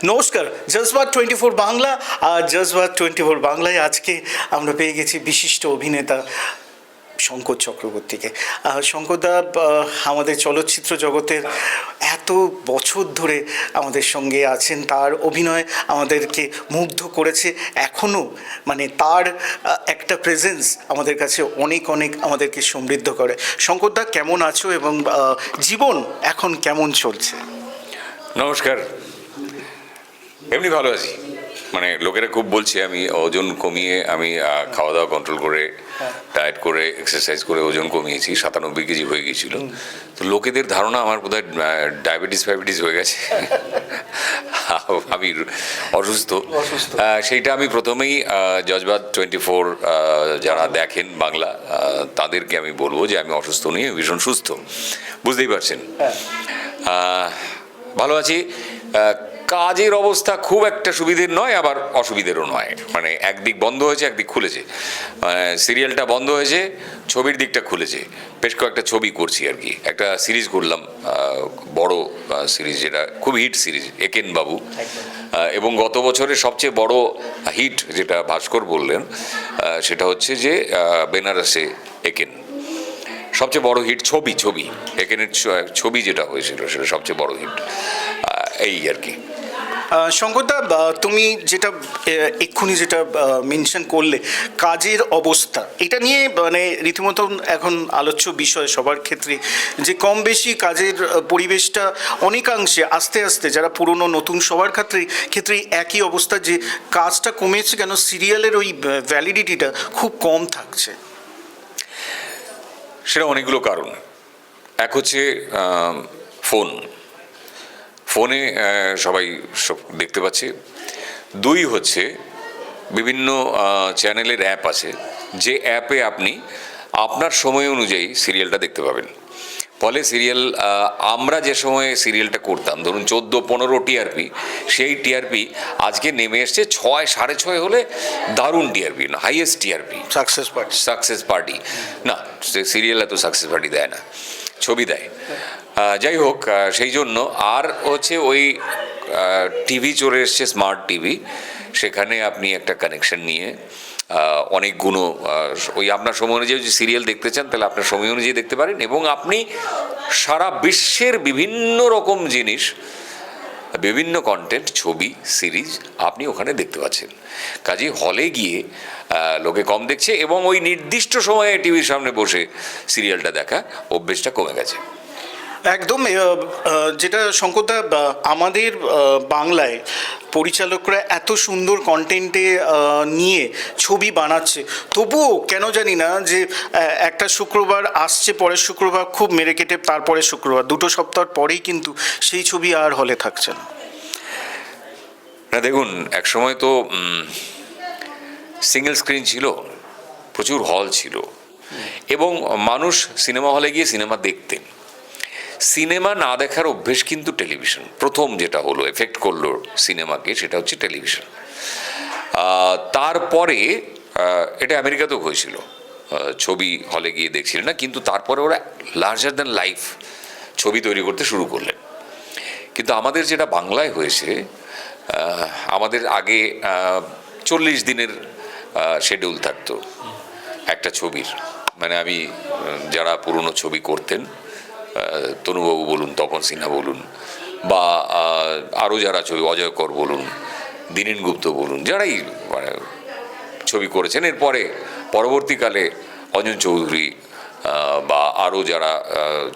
নমস্কার, জজবাত 24 বাংলা। আর জজবাত 24 বাংলায় আজকে আমরা পেয়ে গেছি বিশিষ্ট অভিনেতা শঙ্কর চক্রবর্তীকে। শঙ্করদা আমাদের চলচ্চিত্র জগতের এত বছর ধরে আমাদের সঙ্গে আছেন, তার অভিনয় আমাদেরকে মুগ্ধ করেছে। এখনও মানে তার একটা প্রেজেন্স আমাদের কাছে অনেক অনেক আমাদেরকে সমৃদ্ধ করে। শঙ্করদা, কেমন আছো এবং জীবন এখন কেমন চলছে? নমস্কার। এমনি ভালো আছি। মানে লোকেরা খুব বলছে আমি ওজন কমিয়ে, আমি খাওয়া দাওয়া কন্ট্রোল করে, ডায়েট করে, এক্সারসাইজ করে ওজন কমিয়েছি, 97 কেজি হয়ে গিয়েছিল। তো লোকেদের ধারণা আমার বোধহয় ডায়াবেটিস হয়ে গেছে, আমি অসুস্থ। সেইটা আমি প্রথমেই জজবাত 24 যারা দেখেন বাংলা, তাদেরকে আমি বলবো যে আমি অসুস্থ নিয়ে ভীষণ সুস্থ, বুঝতেই পারছেন। ভালো আছি। কাজের অবস্থা খুব একটা সুবিধের নয়, আবার অসুবিধেরও নয়। মানে একদিক বন্ধ হয়েছে, একদিক খুলেছে। সিরিয়ালটা বন্ধ হয়েছে, ছবির দিকটা খুলেছে। বেশ কয়েকটা ছবি করছি আর কি। একটা সিরিজ করলাম, বড় সিরিজ, যেটা খুব হিট সিরিজ, একেন বাবু। এবং গত বছরের সবচেয়ে বড় হিট যেটা ভাস্কর বললেন, সেটা হচ্ছে যে বেনারসে একেন। সবচেয়ে বড় হিট ছবি একেনের ছবি যেটা হয়েছিল সেটা সবচেয়ে বড় হিট, এই আর কি। শঙ্করদা, তুমি যেটা এক্ষুনি যেটা মেনশন করলে, কাজের অবস্থা, এটা নিয়ে মানে রীতিমতো এখন আলোচ্য বিষয় সবার ক্ষেত্রে, যে কম বেশি কাজের পরিবেশটা অনেকাংশে আস্তে আস্তে, যারা পুরনো নতুন সবার ক্ষেত্রেই একই অবস্থা, যে কাজটা কমেছে কেন, সিরিয়ালের ওই ভ্যালিডিটিটা খুব কম থাকছে। সেটা অনেকগুলো কারণ। এক হচ্ছে ফোনে সবাই সব দেখতে পাচ্ছে। দুই হচ্ছে বিভিন্ন চ্যানেলের অ্যাপ আছে, যে অ্যাপে আপনি আপনার সময় অনুযায়ী সিরিয়ালটা দেখতে পাবেন। ফলে সিরিয়াল, আমরা যে সময়ে সিরিয়ালটা করতাম, ধরুন 14-15 টিআরপি, সেই টিআরপি আজকে নেমে এসছে 6-6.5 হলে দারুণ টিআরপি, না হাইয়েস্ট টিআরপি, সাকসেস পার্টি। না, সিরিয়াল এত সাকসেস পার্টি দেয় না, ছবি দেয়। যাই হোক, সেই জন্য আর হচ্ছে ওই টিভি চলে এসছে, স্মার্ট টিভি। সেখানে আপনি একটা কানেকশন নিয়ে অনেকগুলো ওই আপনার সময় অনুযায়ী যদি সিরিয়াল দেখতে চান, তাহলে আপনার সময় অনুযায়ী দেখতে পারেন। এবং আপনি সারা বিশ্বের বিভিন্ন রকম জিনিস, বিভিন্ন কন্টেন্ট, ছবি, সিরিজ আপনি ওখানে দেখতে পাচ্ছেন। কাজেই হলে গিয়ে লোকে কম দেখছে, এবং ওই নির্দিষ্ট সময়ে টিভির সামনে বসে সিরিয়ালটা দেখা অভ্যেসটা কমে গেছে। একদম। যেটা শঙ্করদা, আমাদের বাংলায় পরিচালকরা এত সুন্দর কন্টেন্টে নিয়ে ছবি বানাচ্ছে, তবুও কেন জানি না যে একটা শুক্রবার আসছে, পরের শুক্রবার খুব মেরে কেটে, তারপরে শুক্রবার, 2 সপ্তাহ পরেই কিন্তু সেই ছবি আর হলে থাকছে না। না, দেখুন, এক সময় তো সিঙ্গেল স্ক্রিন ছিল, প্রচুর হল ছিল, এবং মানুষ সিনেমা হলে গিয়ে সিনেমা দেখতেন। সিনেমা না দেখার অভ্যেস কিন্তু টেলিভিশন প্রথম যেটা হলো, এফেক্ট করলো সিনেমাকে, সেটা হচ্ছে টেলিভিশন। তারপরে এটা আমেরিকাতেও হয়েছিল, ছবি হলে গিয়ে দেখছিলেন না, কিন্তু তারপরে ওরা লার্জার দ্যান লাইফ ছবি তৈরি করতে শুরু করলেন। কিন্তু আমাদের যেটা বাংলায় হয়েছে, আমাদের আগে 40 দিনের শিডিউল থাকতো একটা ছবির। মানে আমি, যারা পুরনো ছবি করতেন, তনুবাবু বলুন, তপন সিনহা বলুন, বা আরও যারা ছবি, অজয় কর বলুন, দীনেন গুপ্ত বলুন, যারাই মানে ছবি করেছেন, এরপরে পরবর্তীকালে অঞ্জন চৌধুরী বা আরও যারা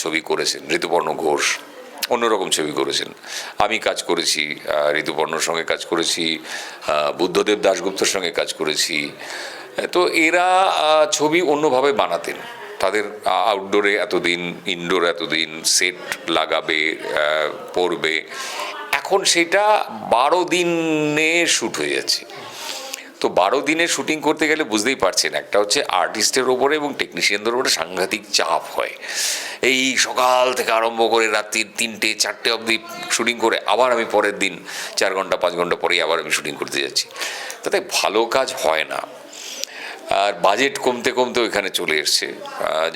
ছবি করেছেন, ঋতুপর্ণ ঘোষ অন্যরকম ছবি করেছেন। আমি কাজ করেছি, ঋতুপর্ণর সঙ্গে কাজ করেছি, বুদ্ধদেব দাশগুপ্তর সঙ্গে কাজ করেছি। তো এরা ছবি অন্যভাবে বানাতেন। তাদের আউটডোরে এতদিন, ইনডোরে এতদিন, সেট লাগাবে, পড়বে। এখন সেটা 12 দিনে শ্যুট হয়ে যাচ্ছে। তো 12 দিনে শুটিং করতে গেলে বুঝতেই পারছেন, একটা হচ্ছে আর্টিস্টের ওপরে এবং টেকনিশিয়ানদের ওপরে সাংঘাতিক চাপ হয়। এই সকাল থেকে আরম্ভ করে রাত্রি 3টে-4টে অবধি শুটিং করে, আবার আমি পরের দিন 4 ঘন্টা 5 ঘন্টা পরেই আবার আমি শুটিং করতে যাচ্ছি। তাতে ভালো কাজ হয় না। আর বাজেট কমতে কমতে ওইখানে চলে এসছে,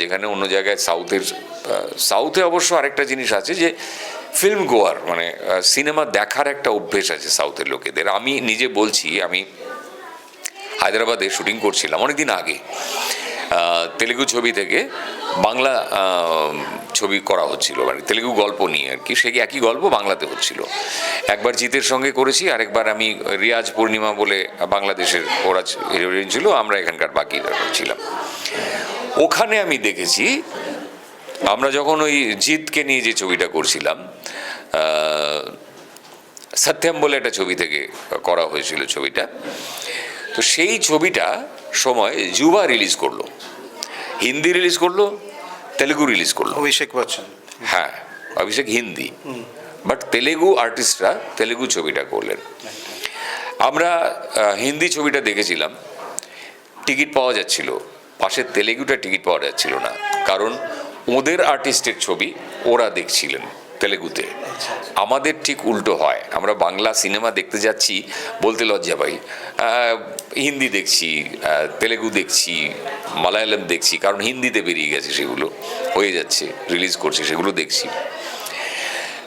যেখানে অন্য জায়গায় সাউথে অবশ্য আরেকটা জিনিস আছে, যে ফিল্ম গোয়ার, মানে সিনেমা দেখার একটা অভ্যেস আছে সাউথের লোকেদের। আমি নিজে বলছি, আমি হায়দ্রাবাদে শুটিং করছিলাম অনেকদিন আগে, তেলেগু ছবি থেকে বাংলা ছবি করা হচ্ছিল, মানে তেলেগু গল্প নিয়ে আর কি, সেই একই গল্প বাংলাতে হচ্ছিল। একবার জিতের সঙ্গে করেছি, আরেকবার আমি রিয়াজ পূর্ণিমা বলে বাংলাদেশের ওরা হিরোইন ছিল, আমরা এখানকার বাকি ছিলাম। ওখানে আমি দেখেছি, আমরা যখন ওই জিতকে নিয়ে যে ছবিটা করছিলাম, সত্যম বলে একটা ছবি থেকে করা হয়েছিল ছবিটা, তো সেই ছবিটা সময় যুবা রিলিজ করলো, হিন্দি রিলিজ করলো, তেলেগু রিলিজ করলো। অভিষেক বচ্চন, হ্যাঁ, অভিষেক হিন্দি, বাট তেলেগু আর্টিস্টরা তেলেগু ছবিটা করলেন। আমরা হিন্দি ছবিটা দেখেছিলাম, টিকিট পাওয়া যাচ্ছিল, পাশের তেলেগুটা টিকিট পাওয়া যাচ্ছিল না, কারণ ওদের আর্টিস্টের ছবি ওরা দেখছিলেন তেলেগুতে। আমাদের ঠিক উল্টো হয়, আমরা বাংলা সিনেমা দেখতে যাচ্ছি বলতে লজ্জা পাই, হিন্দি দেখছি, তেলেগু দেখছি, মালায়ালাম দেখছি, কারণ হিন্দিতে বেরিয়ে গেছে, সেগুলো হয়ে যাচ্ছে, রিলিজ করছে, সেগুলো দেখছি।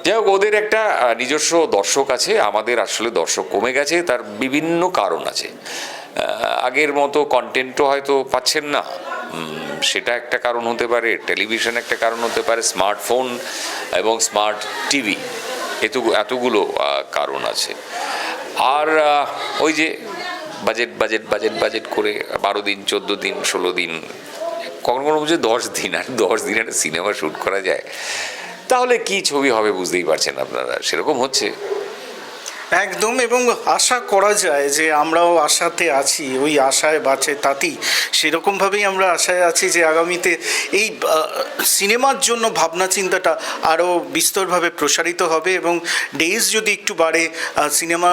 যাই হোক, ওদের একটা নিজস্ব দর্শক আছে, আমাদের আসলে দর্শক কমে গেছে, তার বিভিন্ন কারণ আছে। আগের মতো কন্টেন্টও হয়তো পাচ্ছেন না, সেটা একটা কারণ হতে পারে, টেলিভিশন একটা কারণ হতে পারে, স্মার্টফোন এবং স্মার্ট টিভি, এতগুলো কারণ আছে। আর ওই যে বাজেট বাজেট বাজেট বাজেট করে 12 দিন 14 দিন 16 দিন, কখনো কোনো বুঝে 10 দিন, আর 10 দিন একটা সিনেমা শ্যুট করা যায়, তাহলে কি ছবি হবে বুঝতেই পারছেন আপনারা, সেরকম হচ্ছে একদম। এবং আশা করা যায় যে আমরাও আশাতে আছি, ওই আশায় বাঁচে তাঁতি, সেরকমভাবেই আমরা আশায় আছি যে আগামীতে এই সিনেমার জন্য ভাবনা চিন্তাটা আরও বিস্তরভাবে প্রসারিত হবে, এবং ডেজ যদি একটু বাড়ে, সিনেমা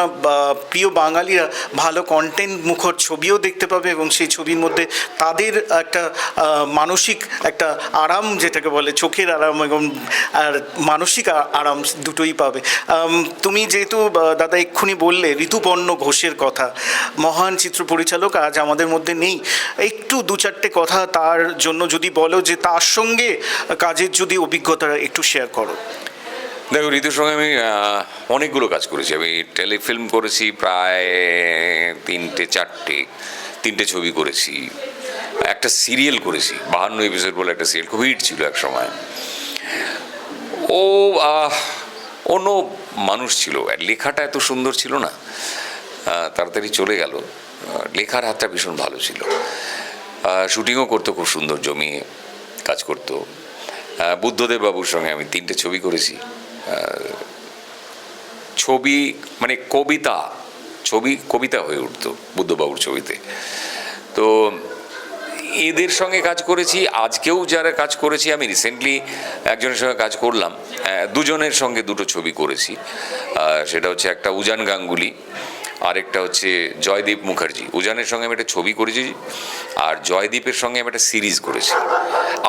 প্রিয় বাঙালিরা ভালো কন্টেন্ট মুখর ছবিও দেখতে পাবে, এবং সেই ছবির মধ্যে তাদের একটা মানসিক একটা আরাম, যেটাকে বলে চোখের আরাম এবং আর মানসিক আরাম, দুটোই পাবে। তুমি যেহেতু দাদা এক্ষুনি বললে ঋতুপর্ণ ঘোষের কথা, মহান চিত্র পরিচালক, আজ আমাদের মধ্যে নেই, একটু দু চারটে কথা তার জন্য যদি বলো, যে তার সঙ্গে কাজের যদি অভিজ্ঞতা একটু শেয়ার করো। দেখো, ঋতুর সঙ্গে আমি অনেকগুলো কাজ করেছি। আমি টেলিফিল্ম করেছি প্রায় 3-4টে ছবি করেছি, একটা সিরিয়াল করেছি 52 এপিসোড বলে একটা সিরিয়াল, খুব হিট ছিল এক সময়। ও অন্য মানুষ ছিল, লেখাটা এত সুন্দর ছিল না, তাড়াতাড়ি চলে গেল। লেখার হাতটা ভীষণ ভালো ছিল, শুটিংও করতো খুব সুন্দর, জমিয়ে কাজ করতো। বুদ্ধদেব বাবুর সঙ্গে আমি 3টে ছবি করেছি। ছবি মানে কবিতা হয়ে উঠতো বুদ্ধবাবুর ছবিতে। তো এদের সঙ্গে কাজ করেছি, আজকেও যারা কাজ করেছি, আমি রিসেন্টলি একজনের সঙ্গে কাজ করলাম, দুজনের সঙ্গে 2টো ছবি করেছি। সেটা হচ্ছে একটা উজান গাঙ্গুলি, আরেকটা হচ্ছে জয়দীপ মুখার্জি। উজানের সঙ্গে আমি একটা ছবি করেছি, আর জয়দীপের সঙ্গে আমি একটা সিরিজ করেছি।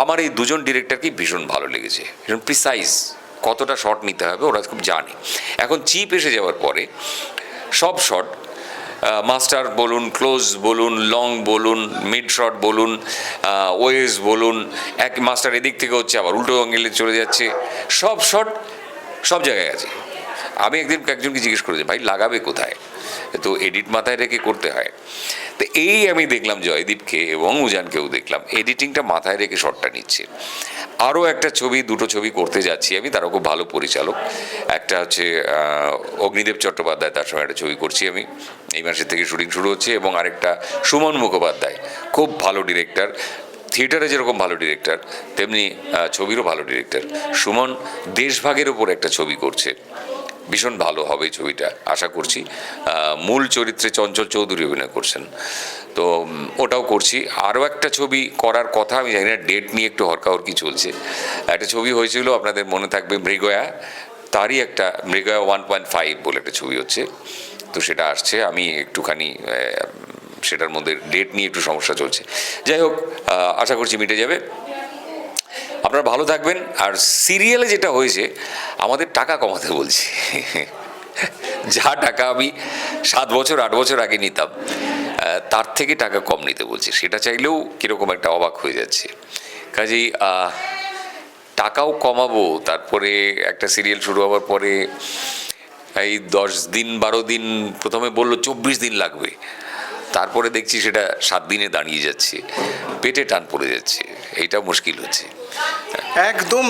আমার এই দুজন ডিরেক্টরকে ভীষণ ভালো লেগেছে, ভীষণ প্রিসাইজ, কতটা শট নিতে হবে ওরা খুব জানে। এখন চিপ এসে যাওয়ার পরে সব শট, মাস্টার বলুন, ক্লোজ বলুন, লং বলুন, মিড শট বলুন, ওয়েস বলুন, এক মাস্টার এদিক থেকে হচ্ছে, আবার উল্টো অ্যাঙ্গেলে চলে যাচ্ছে, সব শট সব জায়গায় আছে। আমি একজনকে জিজ্ঞেস করেছি, ভাই লাগাবে কোথায়? তো এডিট মাথায় রেখে করতে হয়। তো এই আমি দেখলাম জয়দীপকে এবং উজানকেও দেখলাম এডিটিংটা মাথায় রেখে শটটা নিচ্ছে। আরও একটা ছবি, 2টো ছবি করতে যাচ্ছি আমি, তারও খুব ভালো পরিচালক। একটা হচ্ছে অগ্নিদেব চট্টোপাধ্যায়, তার সঙ্গে একটা ছবি করছি আমি, এই মাসের থেকে শুটিং শুরু হচ্ছে। এবং আরেকটা সুমন মুখোপাধ্যায়, খুব ভালো ডিরেক্টর, থিয়েটারে যেরকম ভালো ডিরেক্টর তেমনি ছবিরও ভালো ডিরেক্টর। সুমন দেশভাগের ওপর একটা ছবি করছে, ভীষণ ভালো হবে ছবিটা, আশা করছি। মূল চরিত্রে চঞ্চল চৌধুরী অভিনয় করছেন, তো ওটাও করছি। আরও একটা ছবি করার কথা, আমি জানি না, ডেট নিয়ে একটু হরকাহরকি চলছে। একটা ছবি হয়েছিল, আপনাদের মনে থাকবে, মৃগয়া, তারই একটা মৃগয়া 1.5 বলে একটা ছবি হচ্ছে, তো সেটা আসছে। আমি একটুখানি সেটার মধ্যে ডেট নিয়ে একটু সমস্যা চলছে। যাই হোক, আশা করছি মিটে যাবে। আপনারা ভালো থাকবেন। আর সিরিয়ালে যেটা হয়েছে, আমাদের টাকা কমাতে বলছি। যা টাকা আমি 7 বছর 8 বছর আগে নিতাম, তার থেকে টাকা কম নিতে বলছি। সেটা চাইলেও কীরকম একটা অবাক হয়ে যাচ্ছে। কাজেই টাকাও কমাবো, তারপরে একটা সিরিয়াল শুরু হওয়ার পরে এই 10 দিন 12 দিন, প্রথমে বললো 24 দিন লাগবে, তারপরে দেখছি সেটা 7 দিনে দাঁড়িয়ে যাচ্ছে, পেটে টান পড়ে যাচ্ছে, এইটা মুশকিল হচ্ছে। একদম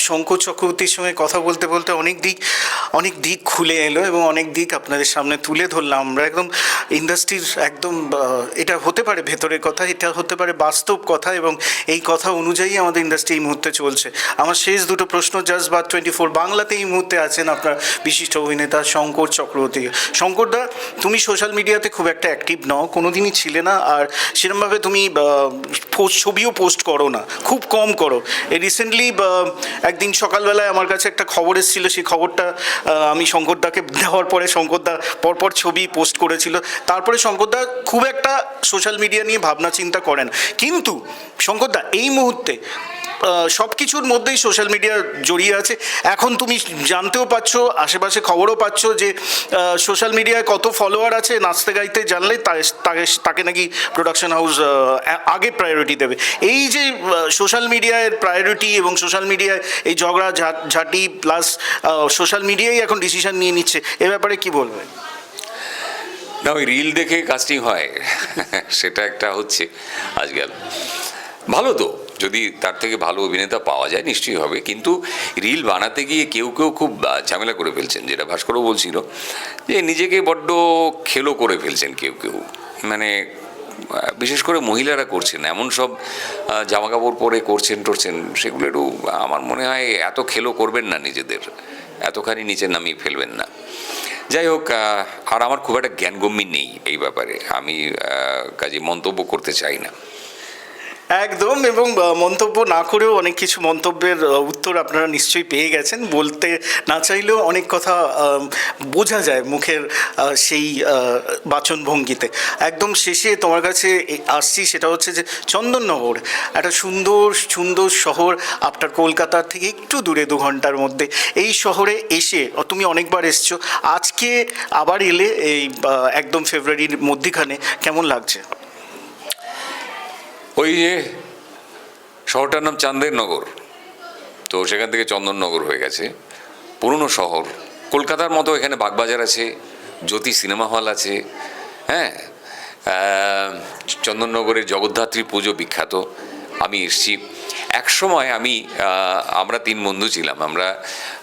শঙ্কর চক্রবর্তীর সঙ্গে কথা বলতে বলতে অনেক দিক খুলে এলো এবং অনেক দিক আপনাদের সামনে তুলে ধরলাম আমরা। একদম ইন্ডাস্ট্রির একদম এটা হতে পারে ভেতরের কথা, এটা হতে পারে বাস্তব কথা, এবং এই কথা অনুযায়ী আমাদের ইন্ডাস্ট্রি এই মুহূর্তে চলছে। আমার শেষ দুটো প্রশ্ন, জজবাত 24 বাংলাতে এই মুহূর্তে আছেন আপনার বিশিষ্ট অভিনেতা শঙ্কর চক্রবর্তী। শঙ্করদা, তুমি সোশ্যাল মিডিয়াতে খুব একটা অ্যাক্টিভ নও, কোনোদিনই ছিলে না, আর সেরকমভাবে তুমি ছবিও পোস্ট করো না, খুব কম করো। রিসেন্টলি একদিন সকালবেলায় আমার কাছে একটা খবর এসেছিলো, সেই খবরটা আমি শঙ্করদাকে দেওয়ার পরে শঙ্করদা পরপর ছবি পোস্ট করেছিল। তারপরে শঙ্করদা খুব একটা সোশ্যাল মিডিয়া নিয়ে ভাবনা চিন্তা করেন, কিন্তু শঙ্করদা এই মুহূর্তে সব কিছুর মধ্যেই সোশ্যাল মিডিয়া জড়িয়ে আছে। এখন তুমি জানতেও পাচ্ছ, আশেপাশে খবরও পাচ্ছ যে সোশ্যাল মিডিয়ায় কত ফলোয়ার আছে, নাচতে গাইতে জানলে তাকে নাকি প্রোডাকশন হাউস আগে প্রায়োরিটি দেবে। এই যে সোশ্যাল মিডিয়ায় প্রায়োরিটি এবং সোশ্যাল মিডিয়ায় এই ঝগড়া ঝাঁটি প্লাস সোশ্যাল মিডিয়াই এখন ডিসিশন নিয়ে নিচ্ছে, এ ব্যাপারে কি বলবে? না, ওই রিল দেখে কাস্টিং হয় সেটা একটা হচ্ছে আজকাল। ভালো তো, যদি তার থেকে ভালো অভিনেতা পাওয়া যায় নিশ্চয়ই হবে, কিন্তু রিল বানাতে গিয়ে কেউ খুব ঝামেলা করে ফেলছেন, যেটা ভাস্করও বলছিল, যে নিজেকে বড্ড খেলো করে ফেলছেন কেউ, মানে বিশেষ করে মহিলারা করছেন এমন সব জামাকাপড় পরে করছেন সেগুলো একটু আমার মনে হয় এত খেলো করবেন না, নিজেদের এতখানি নিচে নামিয়ে ফেলবেন না। যাই হোক, আর আমার খুব একটা জ্ঞানগম্যি নেই এই ব্যাপারে, আমি কাজে মন্তব্য করতে চাই না। একদম, এবং মন্তব্য না করেও অনেক কিছু মন্তব্যের উত্তর আপনারা নিশ্চয়ই পেয়ে গেছেন। বলতে না চাইলেও অনেক কথা বোঝা যায় মুখের সেই বাচনভঙ্গিতে। একদম শেষে তোমার কাছে আসছি, সেটা হচ্ছে যে চন্দননগর একটা সুন্দর শহর, আপনার কলকাতার থেকে একটু দূরে 2 ঘন্টার মধ্যে। এই শহরে এসে তুমি অনেকবার এসছো, আজকে আবার এলে এই একদম ফেব্রুয়ারির মধ্যিখানে, কেমন লাগছে? ওই যে শহরটার নাম চাঁদের নগর, তো সেখান থেকে চন্দননগর হয়ে গেছে, পুরনো শহর। কলকাতার মতো এখানে বাগবাজার আছে, জ্যোতি সিনেমা হল আছে, হ্যাঁ, চন্দননগরের জগদ্ধাত্রী পুজো বিখ্যাত। আমি এসছি একসময়, আমরা 3 বন্ধু ছিলাম, আমরা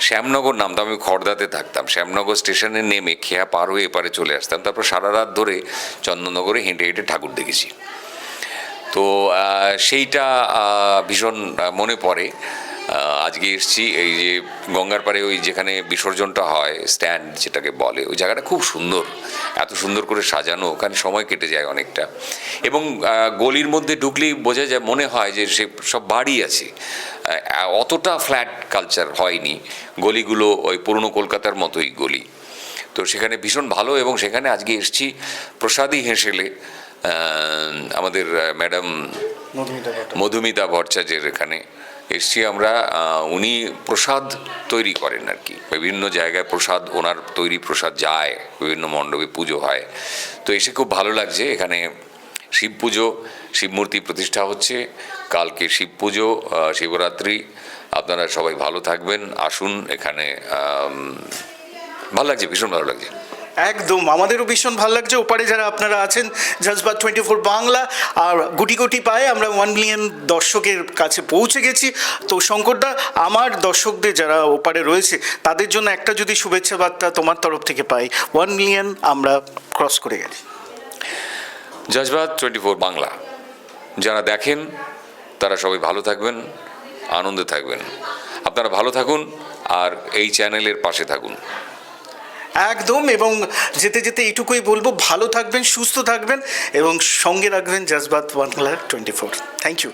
শ্যামনগর নামতাম, আমি খড়দাতে থাকতাম, শ্যামনগর স্টেশনে নেমে খেয়া পার হয়ে এপারে চলে আসতাম, তারপর সারা রাত ধরে চন্দননগরে হেঁটে ঠাকুর দেখেছি। তো সেইটা ভীষণ মনে পড়ে। আজকে এসছি এই যে গঙ্গার পাড়ে, ওই যেখানে বিসর্জনটা হয়, স্ট্যান্ড যেটাকে বলে, ওই জায়গাটা খুব সুন্দর, এত সুন্দর করে সাজানো, ওখানে সময় কেটে যায় অনেকটা। এবং গলির মধ্যে ঢুকলেই বোঝা যায়, মনে হয় যে সে সব বাড়ি আছে, অতটা ফ্ল্যাট কালচার হয়নি, গলিগুলো ওই পুরনো কলকাতার মতোই গলি। তো সেখানে ভীষণ ভালো, এবং সেখানে আজকে এসছি প্রসাদী হেঁসেলে, আমাদের ম্যাডাম মধুমিতা ভট্টাচার্যের এখানে এসছি আমরা। উনি প্রসাদ তৈরি করেন আর কি, বিভিন্ন জায়গায় প্রসাদ, ওনার তৈরি প্রসাদ যায়, বিভিন্ন মণ্ডপে পুজো হয়। তো এসে খুব ভালো লাগছে। এখানে শিব পুজো, শিবমূর্তি প্রতিষ্ঠা হচ্ছে, কালকে শিব পুজো, শিবরাত্রি। আপনারা সবাই ভালো থাকবেন, আসুন এখানে, ভালো লাগছে, ভীষণ ভালো লাগছে। একদম, আমাদেরও ভীষণ ভালো লাগছে। ওপারে যারা আপনারা আছেন, জজবাত 24 বাংলা, আর গুটি পায়ে আমরা 1 মিলিয়ন দর্শকের কাছে পৌঁছে গেছি। তো শঙ্করদা, আমার দর্শকদের যারা ওপারে রয়েছে তাদের জন্য একটা যদি শুভেচ্ছা বার্তা তোমার তরফ থেকে পাই, 1 মিলিয়ন আমরা ক্রস করে গেছি। জজবাত 24 বাংলা যারা দেখেন তারা সবাই ভালো থাকবেন, আনন্দে থাকবেন। আপনারা ভালো থাকুন আর এই চ্যানেলের পাশে থাকুন। একদম, এবং যেতে এইটুকুই বলবো, ভালো থাকবেন, সুস্থ থাকবেন এবং সঙ্গে রাখবেন জজবাত বাংলা 24। Thank you.